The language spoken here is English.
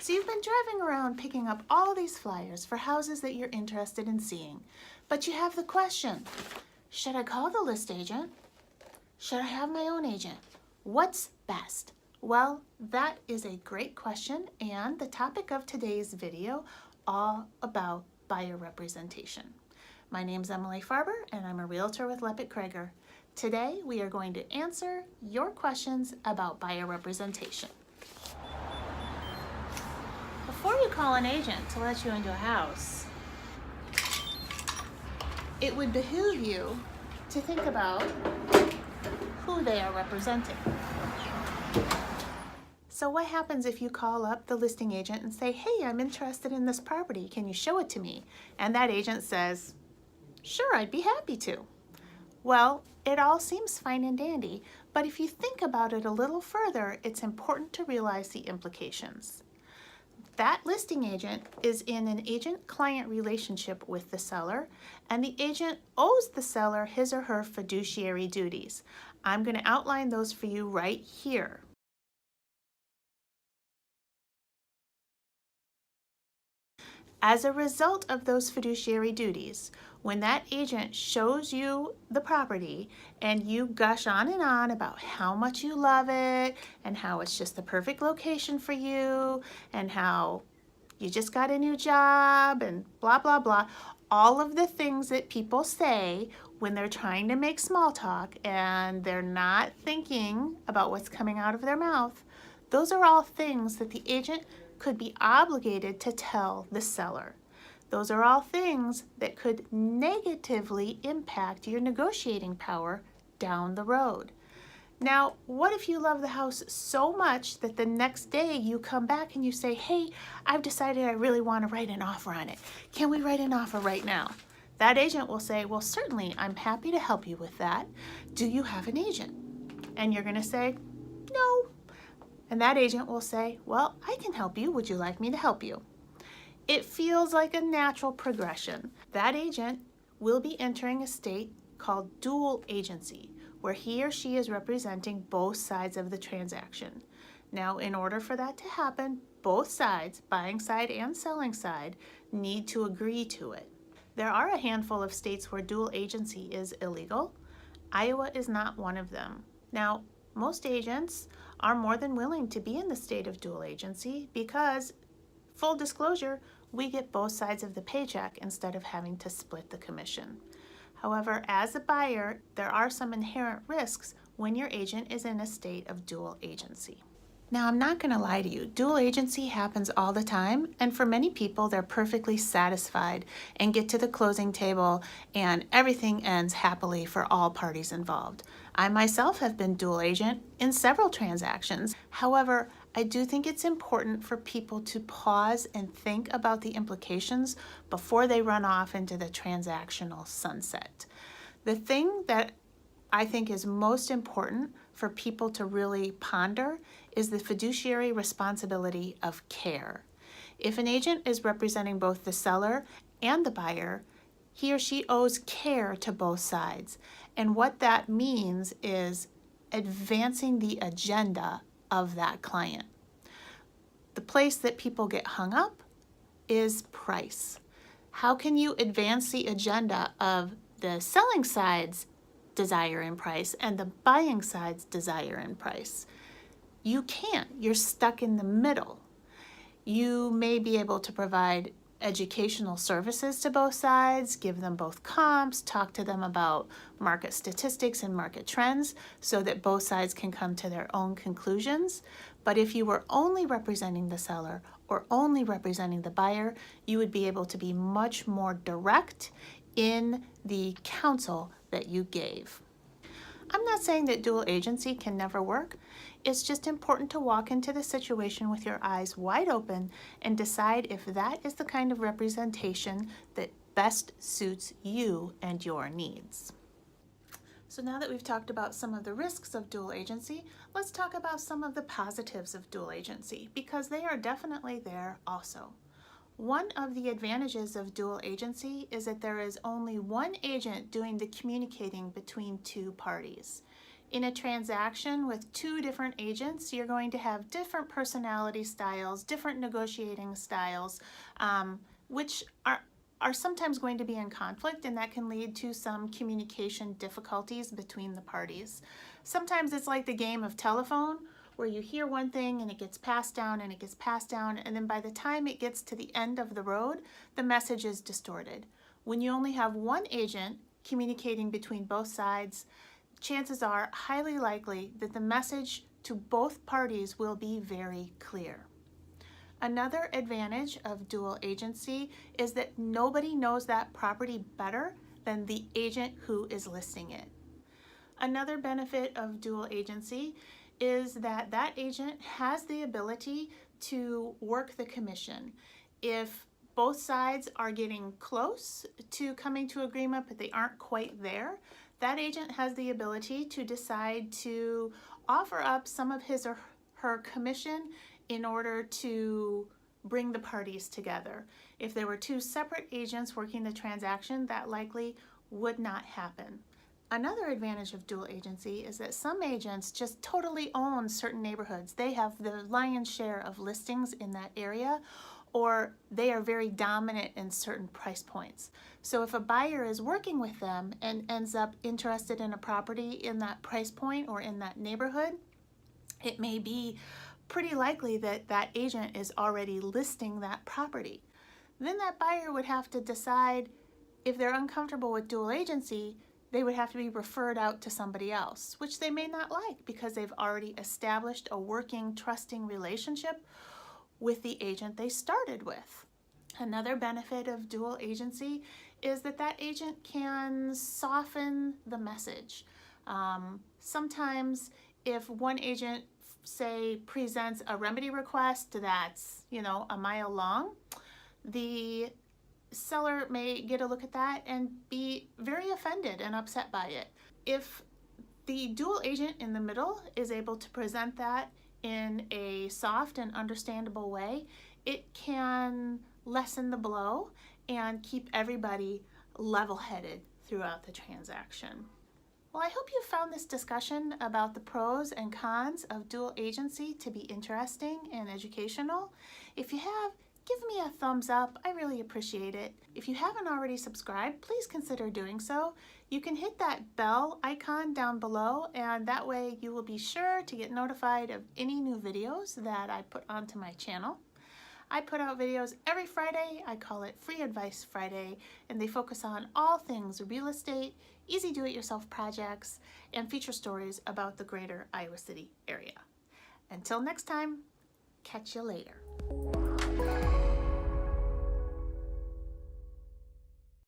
So you've been driving around picking up all these flyers for houses that you're interested in seeing, but you have the question, should I call the list agent? Should I have my own agent? What's best? Well, that is a great question, and the topic of today's video all about buyer representation. My name's Emily Farber, and I'm a realtor with Leppert Krager. Today, we are going to answer your questions about buyer representation. Before you call an agent to let you into a house, it would behoove you to think about who they are representing. So what happens if you call up the listing agent and say, hey, I'm interested in this property, can you show it to me? And that agent says, sure, I'd be happy to. Well, it all seems fine and dandy, but if you think about it a little further, it's important to realize the implications. That listing agent is in an agent-client relationship with the seller, and the agent owes the seller his or her fiduciary duties. I'm going to outline those for you right here. As a result of those fiduciary duties, when that agent shows you the property and you gush on and on about how much you love it and how it's just the perfect location for you and how you just got a new job and blah, blah, blah, all of the things that people say when they're trying to make small talk and they're not thinking about what's coming out of their mouth, those are all things that the agent could be obligated to tell the seller. Those are all things that could negatively impact your negotiating power down the road. Now, what if you love the house so much that the next day you come back and you say, hey, I've decided I really want to write an offer on it. Can we write an offer right now? That agent will say, well, certainly, I'm happy to help you with that. Do you have an agent? And you're going to say, no. And that agent will say, well, I can help you. Would you like me to help you? It feels like a natural progression. That agent will be entering a state called dual agency, where he or she is representing both sides of the transaction. Now, in order for that to happen, both sides, buying side and selling side, need to agree to it. There are a handful of states where dual agency is illegal. Iowa is not one of them. Now, most agents are more than willing to be in the state of dual agency because, full disclosure, we get both sides of the paycheck instead of having to split the commission. However, as a buyer, there are some inherent risks when your agent is in a state of dual agency. Now, I'm not going to lie to you, dual agency happens all the time, and for many people, they're perfectly satisfied and get to the closing table and everything ends happily for all parties involved. I myself have been dual agent in several transactions. However, I do think it's important for people to pause and think about the implications before they run off into the transactional sunset. The thing that I think is most important for people to really ponder is the fiduciary responsibility of care. If an agent is representing both the seller and the buyer, he or she owes care to both sides. And what that means is advancing the agenda of that client. The place that people get hung up is price. How can you advance the agenda of the selling side's desire in price and the buying side's desire in price? You can't. You're stuck in the middle. You may be able to provide educational services to both sides, give them both comps, talk to them about market statistics and market trends so that both sides can come to their own conclusions. But if you were only representing the seller or only representing the buyer, you would be able to be much more direct in the counsel that you gave. I'm not saying that dual agency can never work. It's just important to walk into the situation with your eyes wide open and decide if that is the kind of representation that best suits you and your needs. So now that we've talked about some of the risks of dual agency, let's talk about some of the positives of dual agency, because they are definitely there also. One of the advantages of dual agency is that there is only one agent doing the communicating between two parties. In a transaction with two different agents, you're going to have different personality styles, different negotiating styles, which are sometimes going to be in conflict, and that can lead to some communication difficulties between the parties. Sometimes it's like the game of telephone, where you hear one thing and it gets passed down and it gets passed down, and then by the time it gets to the end of the road, the message is distorted. When you only have one agent communicating between both sides, chances are highly likely that the message to both parties will be very clear. Another advantage of dual agency is that nobody knows that property better than the agent who is listing it. Another benefit of dual agency is that that agent has the ability to work the commission. If both sides are getting close to coming to agreement, but they aren't quite there, that agent has the ability to decide to offer up some of his or her commission in order to bring the parties together. If there were two separate agents working the transaction, that likely would not happen. Another advantage of dual agency is that some agents just totally own certain neighborhoods. They have the lion's share of listings in that area, or they are very dominant in certain price points. So if a buyer is working with them and ends up interested in a property in that price point or in that neighborhood, it may be pretty likely that that agent is already listing that property. Then that buyer would have to decide, if they're uncomfortable with dual agency, they would have to be referred out to somebody else, which they may not like because they've already established a working, trusting relationship with the agent they started with. Another benefit of dual agency is that that agent can soften the message. Sometimes if one agent, say, presents a remedy request that's, a mile long, the seller may get a look at that and be very offended and upset by it. If the dual agent in the middle is able to present that in a soft and understandable way, it can lessen the blow and keep everybody level-headed throughout the transaction. Well, I hope you found this discussion about the pros and cons of dual agency to be interesting and educational. If you have, give me a thumbs up. I really appreciate it. If you haven't already subscribed, please consider doing so. You can hit that bell icon down below, and that way you will be sure to get notified of any new videos that I put onto my channel. I put out videos every Friday. I call it Free Advice Friday, and they focus on all things real estate, easy do-it-yourself projects, and feature stories about the greater Iowa City area. Until next time, catch you later.